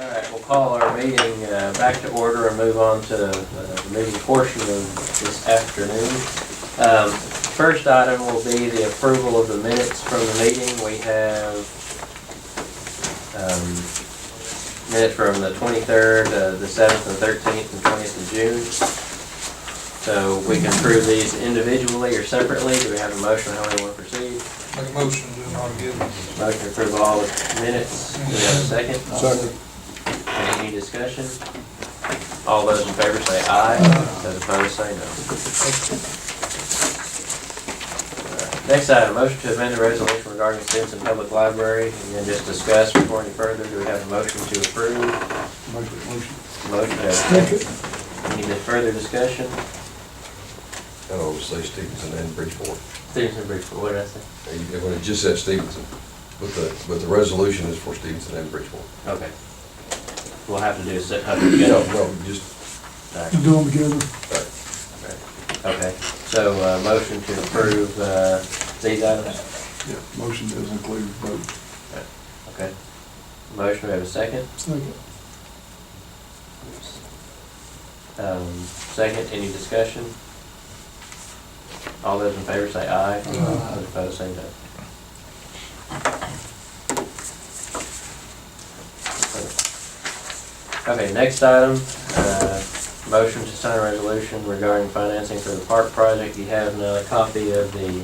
All right, we'll call our meeting back to order and move on to the meeting portion of this afternoon. First item will be the approval of the minutes from the meeting. We have minutes from the 23rd, the 7th and 13th and 20th of June. So we can approve these individually or separately. Do we have a motion on how we want to proceed? Make a motion to do them all together. Motion to approve all the minutes. Do we have a second? Second. Any discussion? All those in favor say aye. Those opposed say no. Next item, motion to amend the resolution regarding Stinson Public Library, and then just discuss before any further. Do we have a motion to approve? Motion. To have any further discussion? Oh, say Stevenson and Bridgeport. Stevenson, Bridgeport, what did I say? When it just said Stevenson, but the resolution is for Stevenson and Bridgeport. Okay. We'll have to do a set up No, together. no, just, Right. Do them together. Okay, so motion to approve these items? Yeah, motion does include vote. Okay. Motion, we have a second? Second. Second, any discussion? All those in favor say aye. Those opposed say no. Okay, next item, motion to sign a resolution regarding financing for the park project. You have a copy of the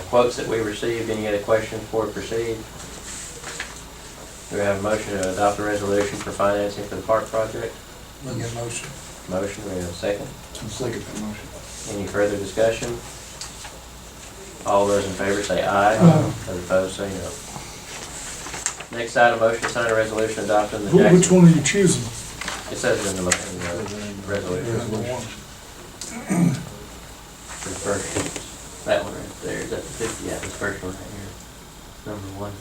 quotes that we received. Any other questions before we proceed? Do we have a motion to adopt a resolution for financing for the park project? Make a motion. Motion, we have a second. I'll second that motion. Any further discussion? All those in favor say aye. Those opposed say no. Next item, motion to sign a resolution adopting the Jackson. Which one are you choosing? It says it in the resolution. The first, that one right there, is that the 50? Yeah, this first one right here, number 1.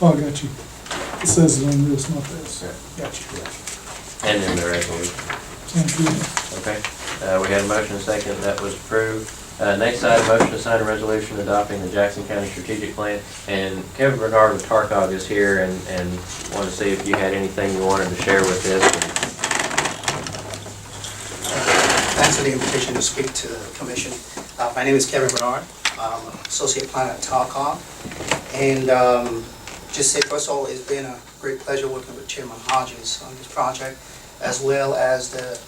Oh, I got you. It says it on this, not this. Yeah. Got you. And then the resolution. Sounds good. Okay, we had a motion and a second, that was approved. Next item, motion to sign a resolution adopting the Jackson County Strategic Plan. And Kevin Bernard with Tarkog is here and wanted to see if you had anything you wanted to share with this. Thanks for the invitation to speak to the commission. My name is Kevin Bernard. I'm an associate planner at Tarkog. And just say, first of all, it's been a great pleasure working with Chairman Hodges on this project, as well as the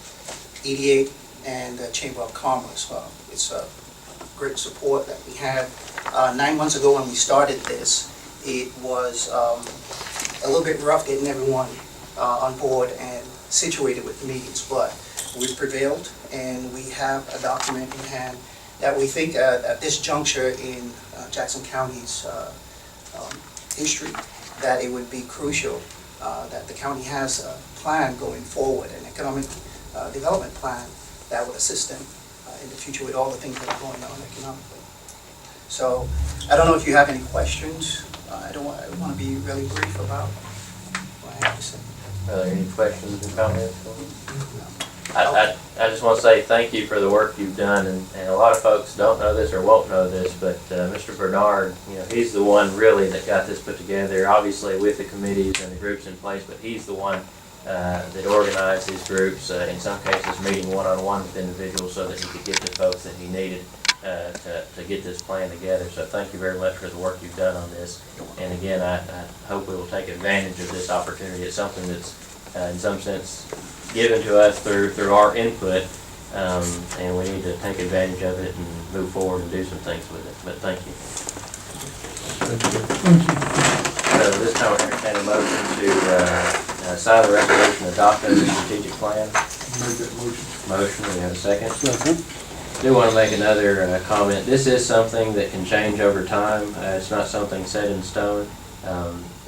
EDA and the Chamber of Commerce. It's a great support that we have. 9 months ago when we started this, it was a little bit rough getting everyone on board and situated with meetings, but we've prevailed and we have a document in hand that we think at this juncture in Jackson County's history, that it would be crucial that the county has a plan going forward, an economic development plan that would assist them in the future with all the things that are going on economically. So I don't know if you have any questions. I want to be really brief about what I have to say. Are there any questions and comments? I just want to say thank you for the work you've done, and a lot of folks don't know this or won't know this, but Mr. Bernard, he's the one really that got this put together, obviously with the committees and the groups in place, but he's the one that organized these groups, in some cases meeting one-on-one with individuals so that he could get the folks that he needed to get this plan together. So thank you very much for the work you've done on this. And again, I hope we will take advantage of this opportunity. It's something that's in some sense given to us through our input, and we need to take advantage of it and move forward and do some things with it. But thank you. Thank you. So this time we're entertaining a motion to sign the resolution adopting the strategic plan. Make that motion. Motion, we have a second. Second. Do want to make another comment. This is something that can change over time. It's not something set in stone.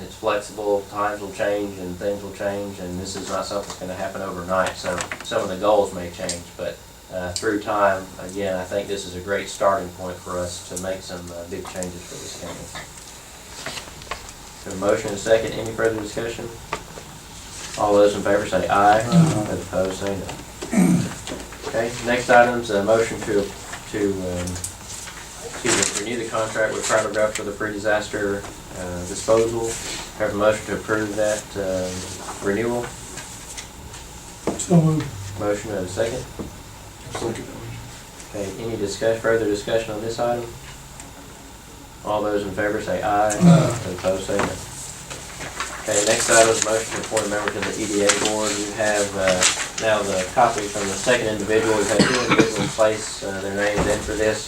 It's flexible, times will change and things will change, and this is not something that's going to happen overnight. So some of the goals may change, but through time, again, I think this is a great starting point for us to make some big changes for this county. So a motion and a second. Any further discussion? All those in favor say aye. Those opposed say no. Okay, next item's a motion to renew the contract with Cartograph for the pre-disaster disposal. Have a motion to approve that renewal. So moved. Motion and a second. Okay, any further discussion on this item? All those in favor say aye. Those opposed say no. Okay, next item is motion to appoint a member to the EDA board. You have now the copy from the second individual. We've had 2 individuals place their names in for this.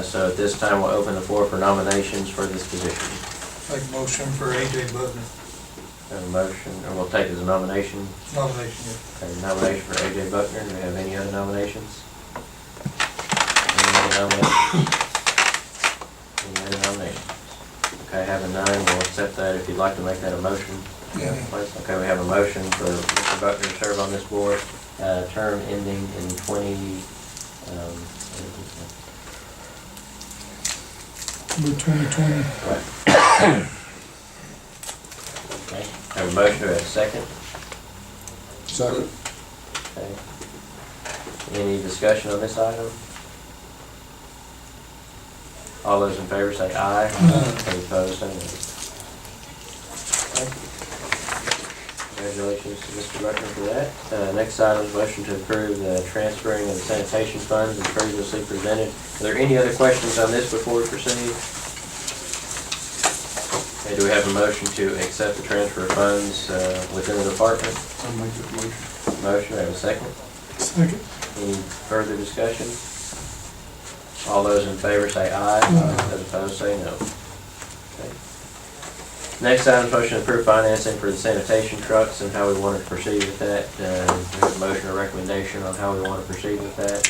So at this time, we'll open the floor for nominations for this position. Make a motion for AJ Butler. Have a motion, or we'll take it as a nomination. Nomination, yeah. Okay, nomination for AJ Buckner. Do we have any other nominations? Any other nominations? Any other nominations? Okay, having none, we'll accept that if you'd like to make that a motion. Yeah. Okay, we have a motion for Mr. Buckner to serve on this board, term ending in 2020. Right. Okay, have a motion, do we have a second? Second. Okay. Any discussion on this item? All those in favor say aye. Those opposed say no. Okay. Congratulations to Mr. Buckner for that. Next item is motion to approve the transferring of the sanitation funds as previously presented. Are there any other questions on this before we proceed? Okay, do we have a motion to accept the transfer of funds within the department? I'll make that motion. Motion, we have a second. Second. Any further discussion? All those in favor say aye. Those opposed say no. Okay. Next item is motion to approve financing for the sanitation trucks and how we want to proceed with that. We have a motion or recommendation on how we want to proceed with that.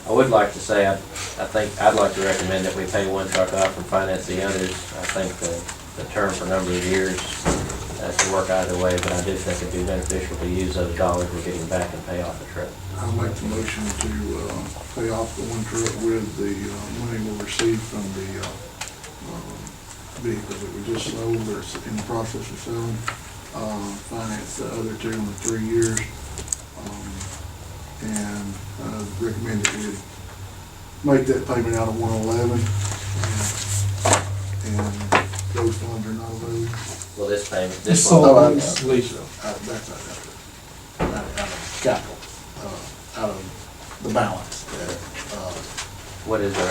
I would like to say, I think I'd like to recommend that we pay one truck off and finance the others. I think the term for a number of years to work either way, but I do think it'd be beneficial to use those dollars we're getting back and pay off the truck. I'll make the motion to pay off the one truck with the money we'll receive from the vehicle that we just sold or in the process of selling. Finance the other 2 in 3 years. And recommend that we make that payment out of 111. And those funds are not available. Well, this payment, It's this all- one, That's out of capital, out of the balance there. what is our,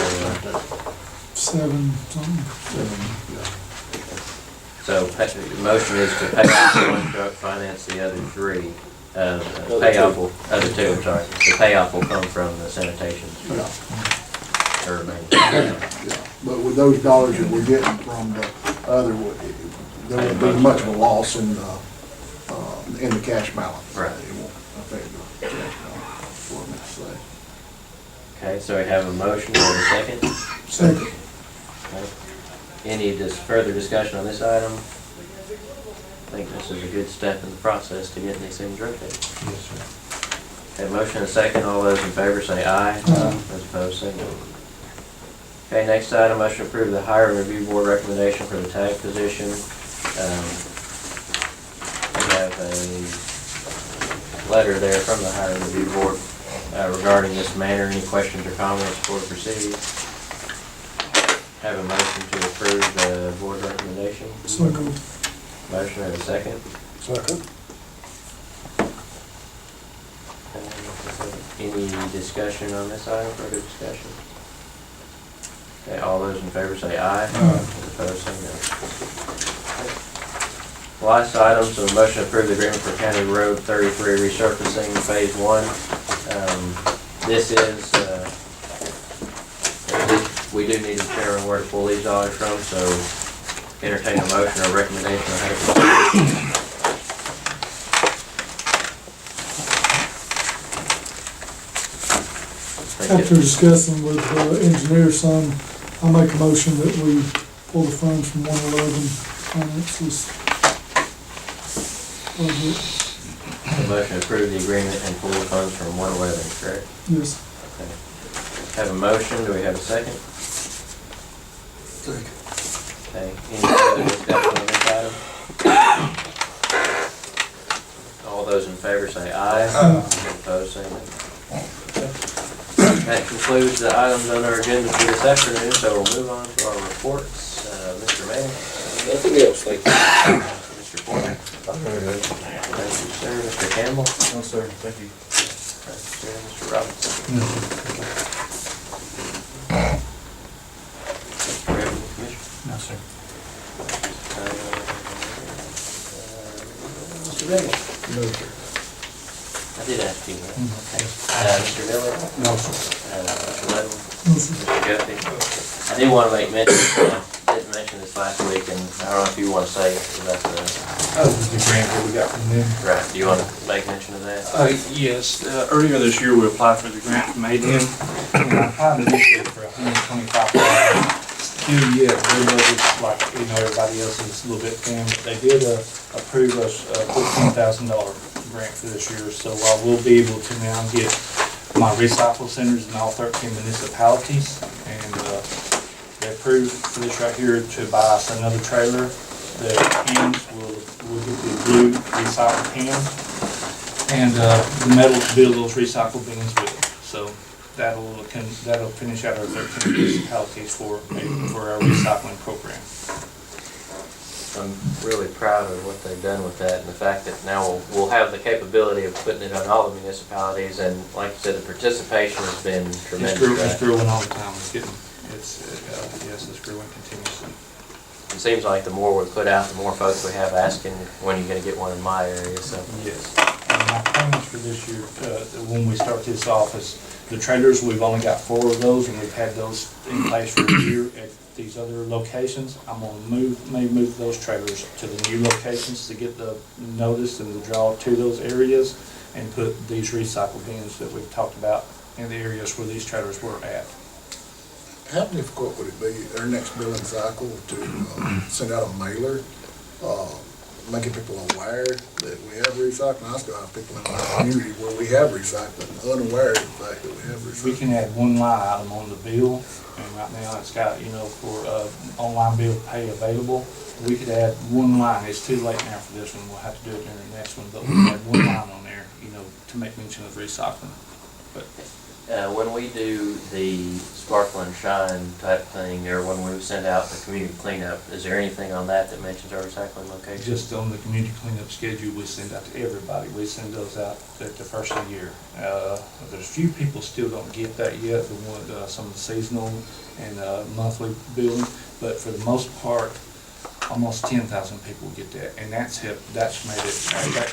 Seven something. so the motion is to pay off the one truck, finance the other 3. Payoff will, other 2, I'm sorry. The payoff will come from the sanitation. Or maybe. Yeah, but with those dollars that we're getting from the other, there won't be much of a loss in the cash balance. Right. It won't affect the cash balance, that's what I meant to say. Okay, so we have a motion, and a second. Second. Okay. Any further discussion on this item? I think this is a good step in the process to getting these things rotated. Yes, sir. Okay, motion and a second. All those in favor say aye. Those opposed say no. Okay, next item, motion to approve the hire and review board recommendation for the tag position. We have a letter there from the hire and review board regarding this matter. Any questions or comments before we proceed? Have a motion to approve the board recommendation. So moved. Motion and a second. Second. Any discussion on this item, further discussion? Okay, all those in favor say aye. Those opposed say no. Last item, so a motion to approve the agreement for County Road 33 resurfacing Phase 1. This is, we do need to determine where to pull these dollars from, so entertain a motion or recommendation on how to proceed. After discussing with engineer some, I'll make a motion that we pull the funds from 111 finances. Budget. The motion to approve the agreement and pull the funds from 111, correct? Yes. Okay. Have a motion, do we have a second? Second. Okay, any further discussion on this item? All those in favor say aye. Opposed say no. That concludes the items on our agenda for this afternoon, so we'll move on to our reports. Mr. Manning? Nothing else, thank you. Mr. Foreman? Thank you, sir. Mr. Campbell? No, sir, thank you. Thank you, sir. Mr. Robinson? Mr. Revenue Commissioner? No, sir. Mr. Bailey? No, sir. I did ask you that. Okay. Mr. Miller? No, sir. Mr. Ledwell? No, sir. Mr. Guthrie? I did want to make mention, I didn't mention this last week, and I don't know if you want to say about the, That was the grant that we got from them. right, do you want to make mention of that? Yes, earlier this year, we applied for the grant from ADM, and I applied initially for $125,000. Still yet, their budget's like, everybody else is a little bit thin, but they did approve us a $14,000 grant for this year, so I will be able to now get my recycle centers in all 13 municipalities, and they approved for this right here to buy us another trailer. The cans will get the blue recycled cans, and the metal to build those recycle bins with it. So that'll finish out our 13 municipalities for our recycling program. I'm really proud of what they've done with that, and the fact that now we'll have the capability of putting it on all the municipalities, and like you said, the participation has been tremendous. It's growing all the time. Yes, it's growing continuously. It seems like the more we put out, the more folks we have asking, when are you gonna get one in my area, so. Yes. And my plans for this year, when we start this off, is the trailers, we've only got 4 of those, and we've had those in place for a year at these other locations. I'm gonna move those trailers to the new locations to get the notice and the draw to those areas, and put these recycle bins that we've talked about in the areas where these trailers were at. How difficult would it be, our next billing cycle, to send out a mailer, making people aware that we have recycling? I still have people in my community where we have recycling, unaware of the fact that we have We recycling. can add one line item on the bill, and right now it's got, for online bill pay available. We could add one line. It's too late now for this one. We'll have to do it during the next one, but we can add one line on there, to make mention of recycling. But When we do the sparkle and shine type thing, or when we send out the community cleanup, is there anything on that that mentions our recycling location? just on the community cleanup schedule, we send out to everybody. We send those out at the first of the year. There's a few people still don't get that yet, some of the seasonal and monthly billing, but for the most part, almost 10,000 people get that, and that's made it, that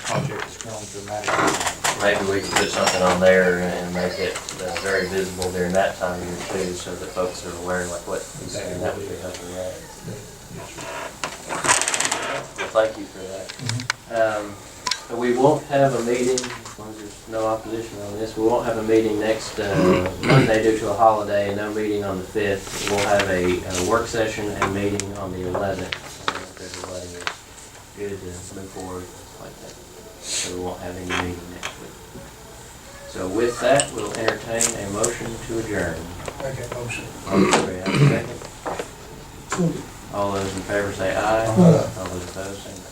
project has grown dramatically. Maybe we could put something on there and make it very visible during that time of year too, so that folks are aware like what he's saying, that would be helping that. Well, thank you for that. We won't have a meeting, as long as there's no opposition on this, we won't have a meeting next Monday due to a holiday, and no meeting on the 5th. We'll have a work session and meeting on the 11th. If everybody is good to move forward like that. So we won't have any meeting next week. So with that, we'll entertain a motion to adjourn. Make a motion. Do we have a second? All those in favor say aye. All those opposed say no.